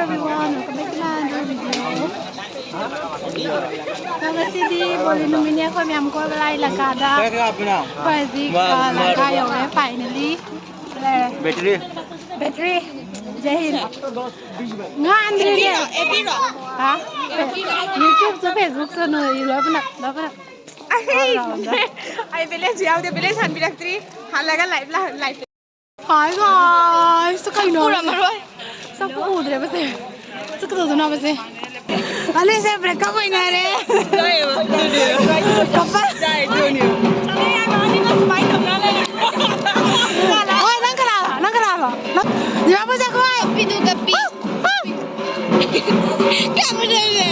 everyone, welcome back to my video. Namaste, boli numini ako miyam ko balay lagada. Pwede lagayo finally. Battery. Jahil. Nga Andre niya. Ha? YouTube sa Facebook sa no, dapat. I village yaw the village han biraktri halaga live Hi guys, so kayo pura maroy. Sa pudre ba se? Sa kato na ba se? Ale se break up hoy na re. Kappa. Oy, nang kalala. Di ba sa ko ay pidu kapi. Kamu dele.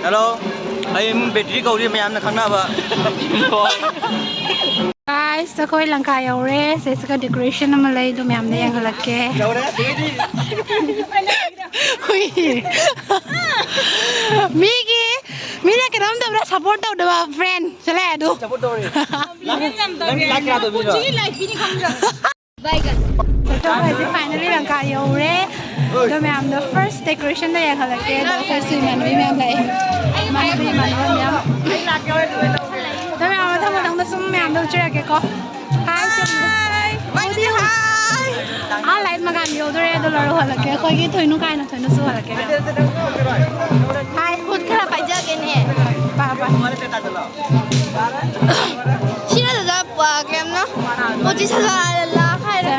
Hello, I am battery kauri mayam na khangna ba. Guys, so koi lang kaya ore, sa isa ka decoration na malay do mayam na yang halake. Hui. Miki, mina ke ram da support daw da friend. Chale adu. Support daw re. Like kya do biro. live bini khamra baigan So finally lang kaya ore. Do mayam the first decoration da yang halake. Do first mayam lay. Mana bi mayam. Do mayam thang thang da sum mayam do chira ke ko. Hi. Light makan yo dore do laro halake. Koi ki thoinu kai na thoinu su halake. Hi, khud khara pai ja ke ne. Pa. shira da pa kem na moji sala la khai ra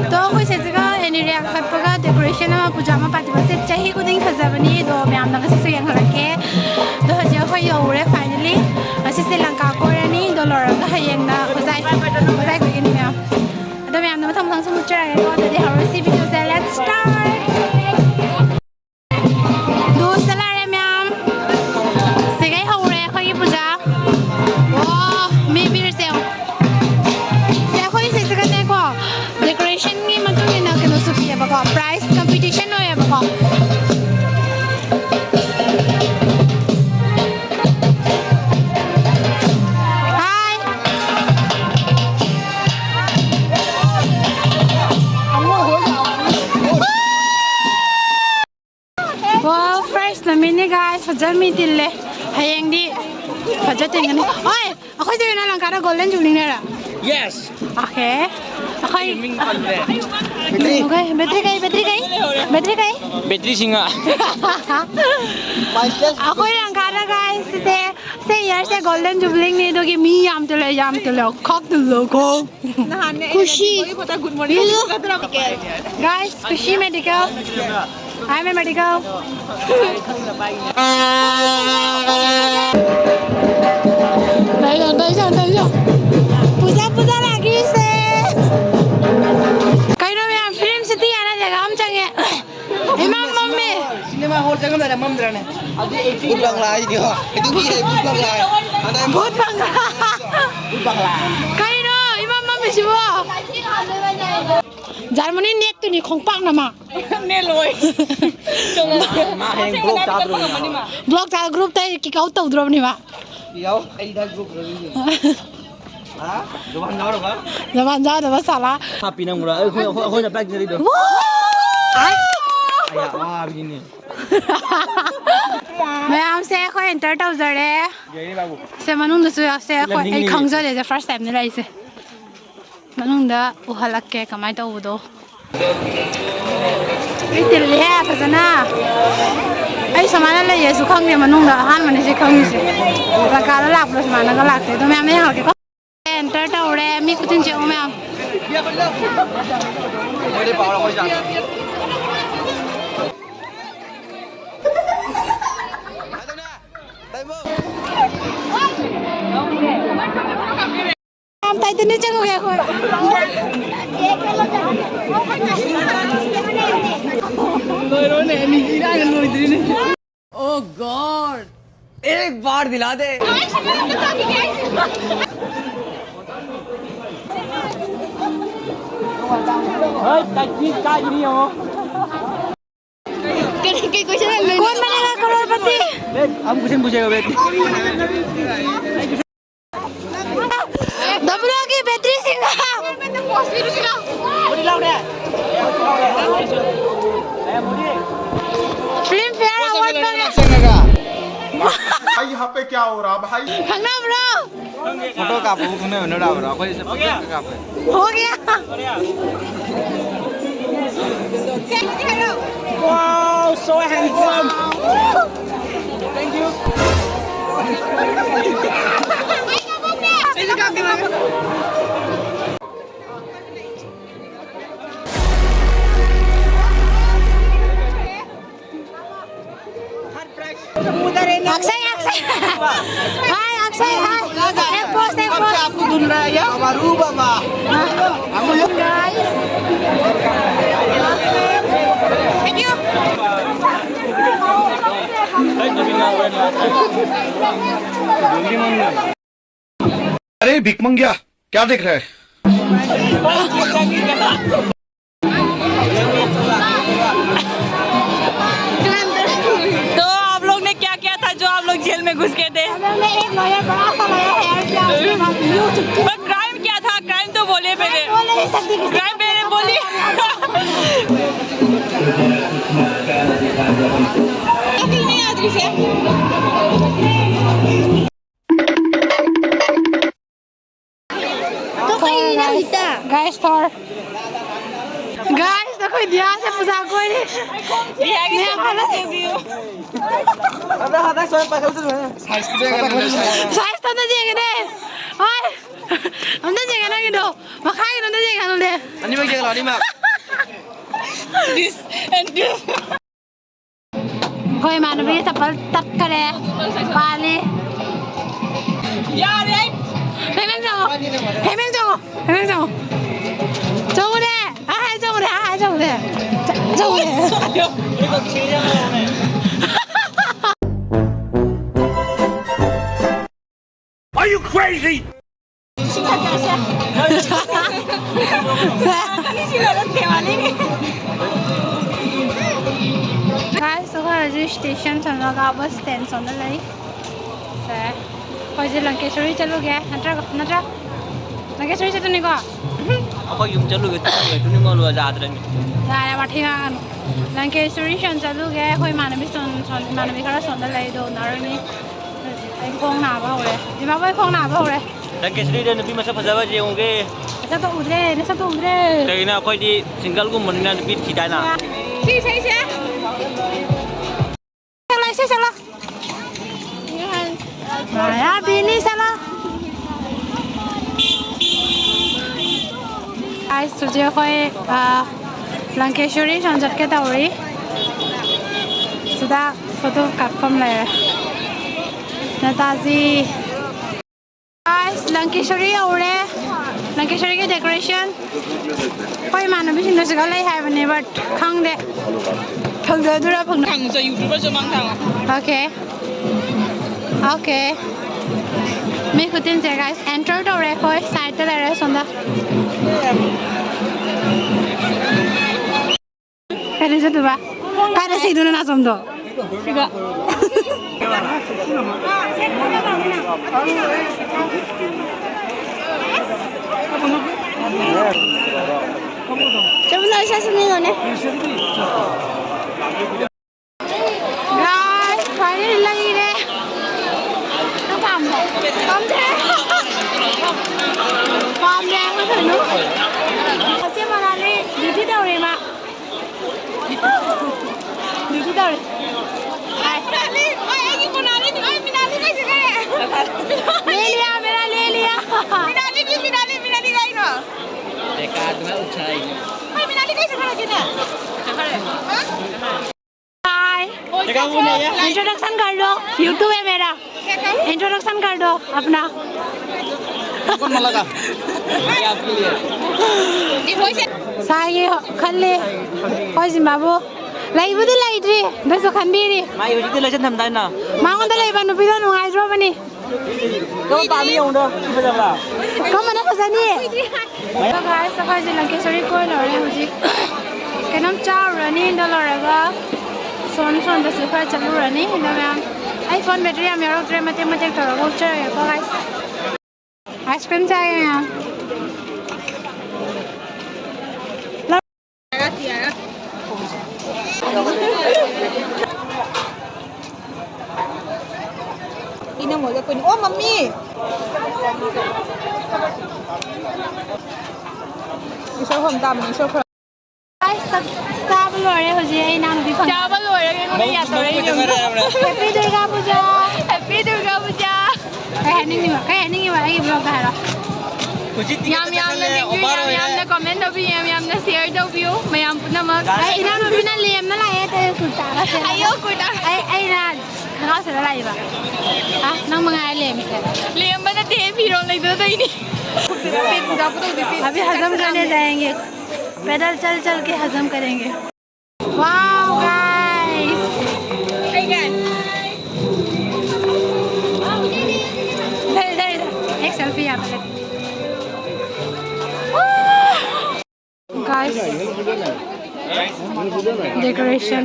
तो कोई से का any रे खपगा decoration में पूजा में party बस चाहिए को दिन खजाबनी दो म्याम नंग से yang रखे दो हजे खो योरे फाइनली असे श्रीलंका को रनी दो लरा का हयंग ना खजाई को गिनी म्याम दो म्याम न थम थम समुच रे को दे हर सी वीडियो से लेट्स स्टार्ट दो सला रे म्याम से गई होरे खो की पूजा वाह मे भी से कोई से का देखो decoration ni matong ina kano supiya bako prize competition no ya bako hi wow first na mini guys fajar mi dille hayeng di fajar tingani oi ako jay na lang kada golden juling nera Yes. okay okay Ming pan le. okay battery kai Battery singa. ako lang kada guys se year se golden jubilee ni dogi mi yam tele khok to logo खुशी good morning guys खुशी medical I'm a medical đây rồi Puja lagi se kai no me film city ana jaga am change imam mummy Cinema hall jagam ada mam drane. Bud bangla ini ho. Itu ki bud bangla. Ada bud bangla bud bangla. kai no imam mummy sibo Germany net tu ni khongpak nama ne loi Ma heng blog ta dro ni. blog ta group tai ki kau tau dro ni ma Yau ai da group ro ni. Ha? Jawan jaw ro ba? zaman ja da sala Happy nam ro. Khoi na pack ni do. ai Aya wah begini. मैं हमसे कोई enter तो जरे Jadi babu. से मनुंग दसु से कोई एक खंगजा ले फर्स्ट टाइम ने लाइसे मनुंग दा उहलक के कमाई तो उदो ए दिल्ली है फजना ai सामान ले ये सुखंग ने मनुंग दा हान मने से खंग से लगा ला लाप लो सामान का लागते तो मैं नहीं हके एंटर तो रे मी कुतिन जे मैं Boleh bawa kau jangan. हम ताई तने चंगो गया कोई Oh God! एक बार दिला दे कौन बनेगा करोड़पति हम कुछ नहीं पूछेगा बेटी W की बैटरी सिंगा फिल्म फेयर अवार्ड भाई यहाँ पे क्या हो रहा भाई खंगना ब्रो फोटो का फोटो नहीं होने रहा बरा कोई से फोटो का हो गया wow so handsome thank you Akshay Akshay hi Akshay hi एक पोस्ट आपको धुन रहा है या हमारू बाबा गाइस थैंक यू अरे भिकमंगिया क्या देख रहा है तो आप लोग ने क्या किया था जो आप लोग जेल में घुस गए थे हमने एक लॉयर बड़ा सा लॉयर है क्या पर क्राइम क्या था क्राइम तो बोले पहले बोल नहीं सकती किसी क्राइम पहले बोलिए नहीं आदमी से तो कहीं नहीं मिलता गाइस थॉर गाइस तो कोई ध्यान से पूछा कोई नहीं मैं बोला ada ada soal pakai itu size तो नहीं देंगे ने ओए हम नहीं देंगे ना किधर मखाई नहीं देंगे ना ले ani mak jaga ani mak this and this कोई मानवी चप्पल तक करे पाले यार एक हेमेंग जाओ हेमेंग जाओ हेमेंग जाओ जोरे हाय जोरे हाय जोरे जोरे Are you crazy गाइस तो रजिस्ट्रेशन चलना का बस स्टैंड सोना लाई से कोई जो लंकेश्वरी चलोगे नट्रा नट्रा लंकेश्वरी से तो नहीं को apa yung jalu gitu itu ni malu aja adren यार माठी का लंकेश्वरी शन चलोगे कोई मानवी सोन सोन मानवी का सोना लाई दो नारंगी आई खोंग ना बा हो रे दिमाग में खोंग ना बा हो रे dan kesri dan nabi masa pajawa je onge ऐसा तो उधरे ऐसा तो उधरे kaya na koi di single ko mun na nabi kita na छी छी छी चला से चला माया बिनी चला आज तुझे कोई लंकेश्वरी संजत के तौरी सुधा फोटो कन्फर्म ले नेताजी लंकेश्वरी और लंकेश्वरी के डेकोरेशन कोई मानवी सिंह लाई है बने बट खंगदे खंगदे दूरा फंग खान जो यूट्यूबर जो मांग था ओके ओके मैं खुद इन से गाइस एंटर तो रे कोई साइड ले रहे सोंदा करे से दुबा करे से दुना ना समझो जब ना ऐसा सुने होने गाइस फाइनली लगी रे तो काम दे मैं थनु अच्छे बना ले ड्यूटी दौड़े मा ड्यूटी दौड़े मिनाली ओए ये मिनाली कैसे करे ले लिया मेरा ले लिया मिनाली गई ना dekat na uchai ओए मिनाली कैसे करे किना हाय इंट्रोडक्शन कर दो यूट्यूब है मेरा इंट्रोडक्शन कर दो अपना kau malah ka ya आपके लिए साई खल्ले कोई जिम्बाबू लाइबुदी लाइद्री दसो खनबीरी mai uji tu lejan thamdai na मांगोंदा Laiba नुपीदा नुंगाइद्रो बनी kau pami yang dah kita dah कमना फसानी तो गाइस सफाई से लंकेश्वरी कोई लड़े हुजी केनम चाव रनी इंदा लड़ेगा सोन सोन दस खर चलू रनी इंदा ma'am I phone battery am yaro tre mate mate toro voucher ko guys. Ice cream chahiye yahan. Ina mo ga ko ni. Oh mami. Isho hom tam ni isho ko. Guys, sab lore ho je ai naam bhi phang. Chawal ho rahe ko nahi aata rahi. Happy Durga Puja. Happy Durga Puja. Kaya ningi wa ai vlog ka hara. Yam yam na thank you yam na comment do bi yam na share do bi mayam puna mag. Ai ina ma bina lem na la te kurta ka se. Ayo kurta. Ai na ka se la lai ba. Ah nang mga lem se. Lem ba na te phirong lai do dai ni. अभी हजम करने जाएंगे पैदल चल चल के हजम करेंगे वाओ गाइस Hey guys. इधर एक सेल्फी यहाँ पे गाइस डेकोरेशन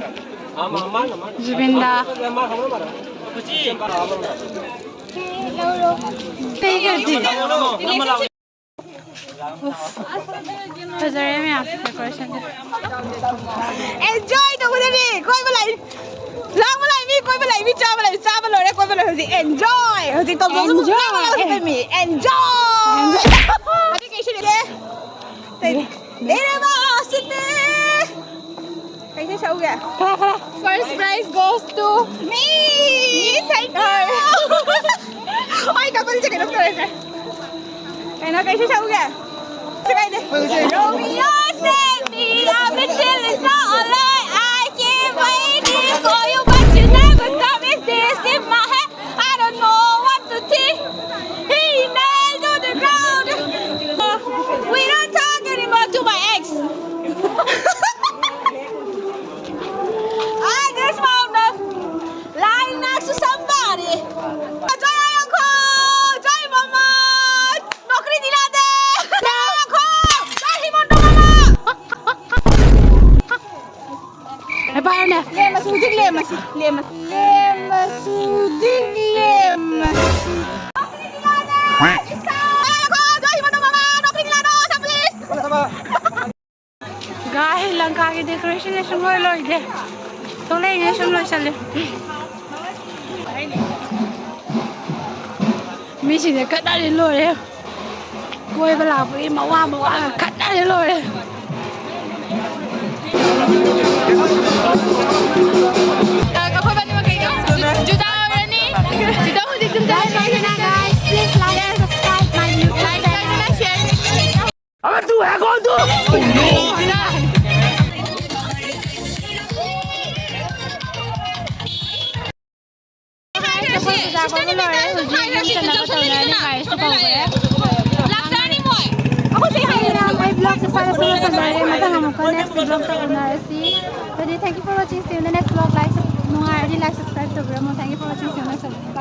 जुबिंदा Fazare में आप decoration Enjoy to ko ni. Koi ba lai. Lang ba lai mi koi ba lai mi cha ba lai koi ba lai ho si enjoy. Ho si to mo enjoy mi. Enjoy. Ati ke shi le. Dere ba site. Kaise chau gaya? First prize goes to me. Thank you. Oi couple se keno kare se. Kaina kaise chau gaya? Romeo sent me, I've been chilling so late. I keep waiting for you, but you never come and this in my head. I don't know what to think. He nailed to the ground. We don't talk anymore to my ex. I just found her lying next to somebody. Joy uncle, joy mama, nokri dila de. Paano na? Lemasuding. गाय लंका की decoration है सुनो लो इधर तो लेंगे सुन लो चले मिशी ने कटा ले लो रे कोई बला कोई मवा कटा ले लो रे Ako ba naman kayo? Juda Rani. Juda ko dito dahil guys please like and subscribe my YouTube channel share. अबे तू है कौन तू Thank you for watching. See you in the next vlog. Like, subscribe to Thank you for watching. See you next vlog.